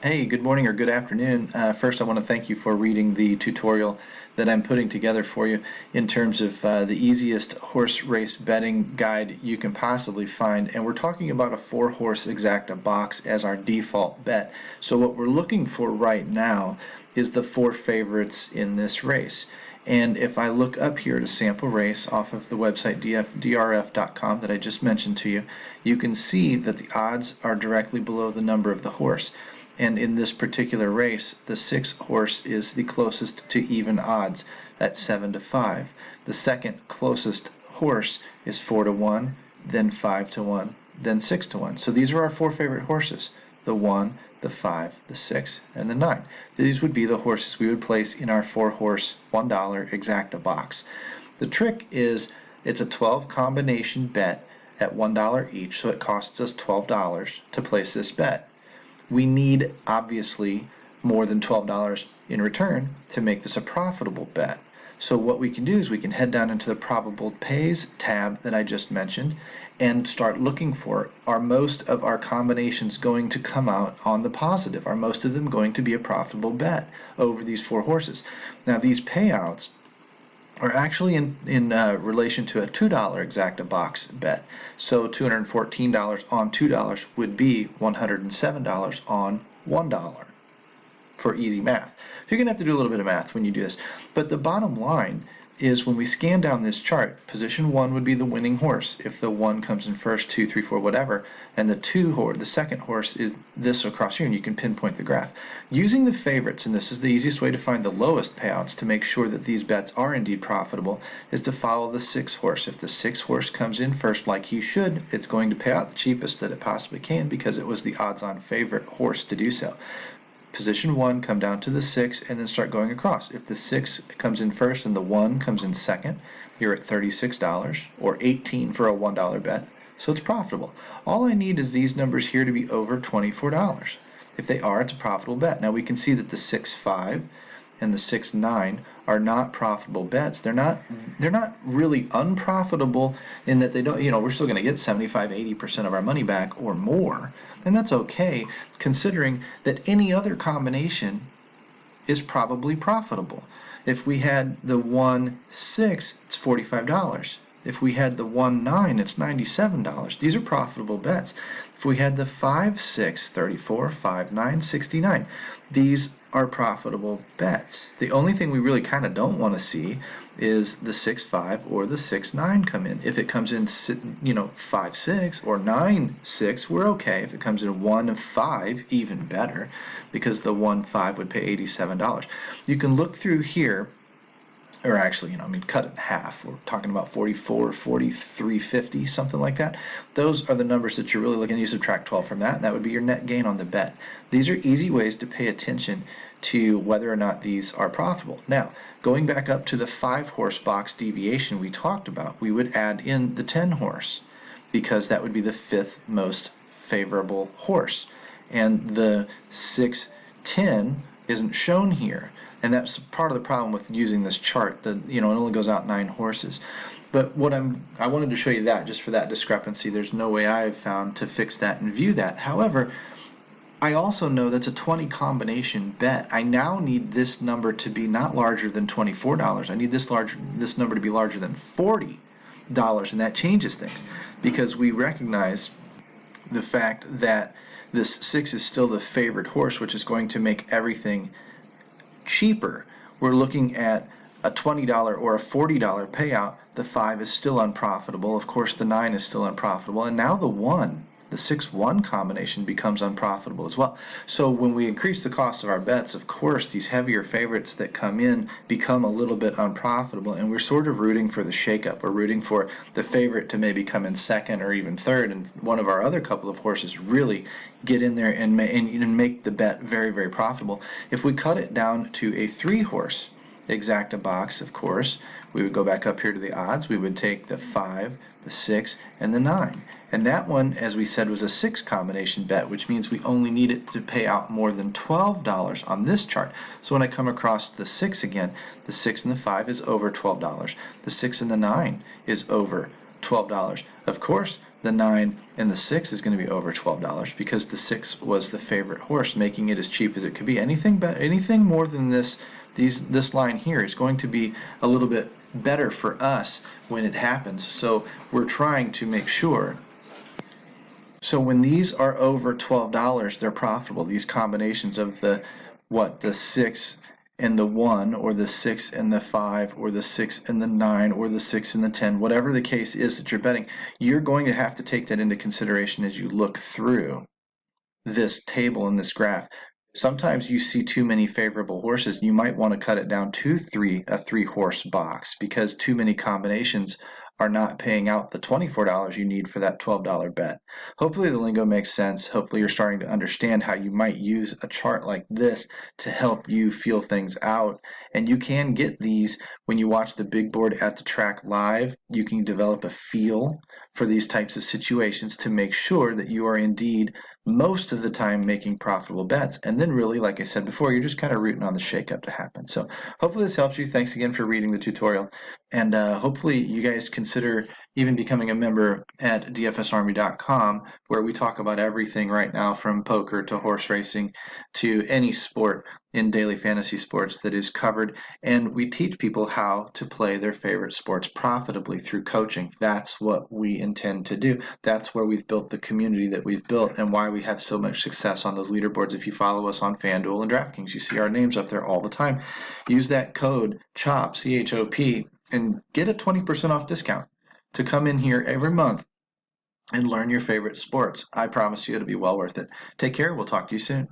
Hey, good morning or good afternoon. First, I want to thank you for reading the tutorial that I'm putting together for you in terms of the easiest horse race betting guide you can possibly find. And we're talking about a 4-horse Exacta box as our default bet. So what we're looking for right now is the 4 favorites in this race. And if I look up here at a sample race off of the website drf.com that I just mentioned to you, you can see that the odds are directly below the number of the horse. And in this particular race, the 6 horse is the closest to even odds at 7-5. The second closest horse is 4-1, then 5-1, then 6-1. So these are our 4 favorite horses: the 1, the 5, the 6, and the 9. These would be the horses we would place in our 4-horse $1 Exacta box. The trick is it's a 12 combination bet at $1 each, so it costs us $12 to place this bet. We need, obviously, more than $12 in return to make this a profitable bet. So what we can do is we can head down into the probable pays tab that I just mentioned and start looking for, are most of our combinations going to come out on the positive? Are most of them going to be a profitable bet over these 4 horses? Now, these payouts are actually in relation to a $2 Exacta box bet. So $214 on $2 would be $107 on $1 for easy math. So you're going to have to do a little bit of math when you do this. But the bottom line is when we scan down this chart, position 1 would be the winning horse if the 1 comes in first, 2, 3, 4, whatever, and the second horse is this across here, and you can pinpoint the graph. Using the favorites, and this is the easiest way to find the lowest payouts to make sure that these bets are indeed profitable, is to follow the 6 horse. If the 6 horse comes in first like he should, it's going to pay out the cheapest that it possibly can because it was the odds-on favorite horse to do so. Position 1, come down to the 6, and then start going across. If the 6 comes in first and the 1 comes in second, you're at $36 or $18 for a $1 bet, so it's profitable. All I need is these numbers here to be over $24. If they are, it's a profitable bet. Now we can see that the 6-5 and the 6-9 are not profitable bets. They're not really unprofitable in that they don't, we're still going to get 75-80% of our money back or more, and that's okay considering that any other combination is probably profitable. If we had the 1-6, it's $45. If we had the 1-9, it's $97. These are profitable bets. If we had the 5-6, $34, 5-9, $69. These are profitable bets. The only thing we really kind of don't want to see is the 6-5 or the 6-9 come in. If it comes in 5-6 or 9-6, we're okay. If it comes in 1-5, even better, because the 1-5 would pay $87. You can look through here, or actually, cut it in half. We're talking about 44, 43, 50, something like that. Those are the numbers that you're really looking at. You subtract 12 from that, and that would be your net gain on the bet. These are easy ways to pay attention to whether or not these are profitable. Now, going back up to the 5-horse box deviation we talked about, we would add in the 10-horse because that would be the 5th most favorable horse. And the 6-10 isn't shown here. And that's part of the problem with using this chart, that it only goes out 9 horses. But I wanted to show you that just for that discrepancy. There's no way I've found to fix that and view that. However, I also know that's a 20 combination bet. I now need this number to be not larger than $24. I need this number to be larger than $40, and that changes things because we recognize the fact that this 6 is still the favorite horse, which is going to make everything cheaper. We're looking at a $20 or a $40 payout. The 5 is still unprofitable. Of course, the 9 is still unprofitable. And now the 6-1 combination becomes unprofitable as well. So when we increase the cost of our bets, of course, these heavier favorites that come in become a little bit unprofitable, and we're sort of rooting for the shakeup. We're rooting for the favorite to maybe come in second or even third, and one of our other couple of horses really get in there and make the bet very, very profitable. If we cut it down to a 3-horse Exacta box, of course, we would go back up here to the odds. We would take the 5, the 6, and the 9. And that one, as we said, was a 6 combination bet, which means we only need it to pay out more than $12 on this chart. So when I come across the 6 again, the 6 and the 5 is over $12. The 6 and the 9 is over $12. Of course, the 9, and the 6 is going to be over $12 because the 6 was the favorite horse, making it as cheap as it could be. Anything more than this line here is going to be a little bit better for us when it happens. So we're trying to make sure. So when these are over $12, they're profitable. These combinations of the 6 and the 1, or the 6 and the 5, or the 6 and the 9, or the 6 and the 10, whatever the case is that you're betting, you're going to have to take that into consideration as you look through this table and this graph. Sometimes you see too many favorable horses. You might want to cut it down to a 3-horse box because too many combinations are not paying out the $24 you need for that $12 bet. Hopefully the lingo makes sense. Hopefully you're starting to understand how you might use a chart like this to help you feel things out. And you can get these when you watch the big board at the track live. You can develop a feel for these types of situations to make sure that you are indeed most of the time making profitable bets. And then really, like I said before, you're just kind of rooting on the shakeup to happen. So hopefully this helps you. Thanks again for reading the tutorial. And hopefully you guys consider even becoming a member at dfsarmy.com, where we talk about everything right now from poker to horse racing to any sport in daily fantasy sports that is covered. And we teach people how to play their favorite sports profitably through coaching. That's what we intend to do. That's where we've built the community that we've built and why we have so much success on those leaderboards. If you follow us on FanDuel and DraftKings, you see our names up there all the time. Use that code CHOP, C-H-O-P, and get a 20% off discount to come in here every month and learn your favorite sports. I promise you it'll be well worth it. Take care. We'll talk to you soon.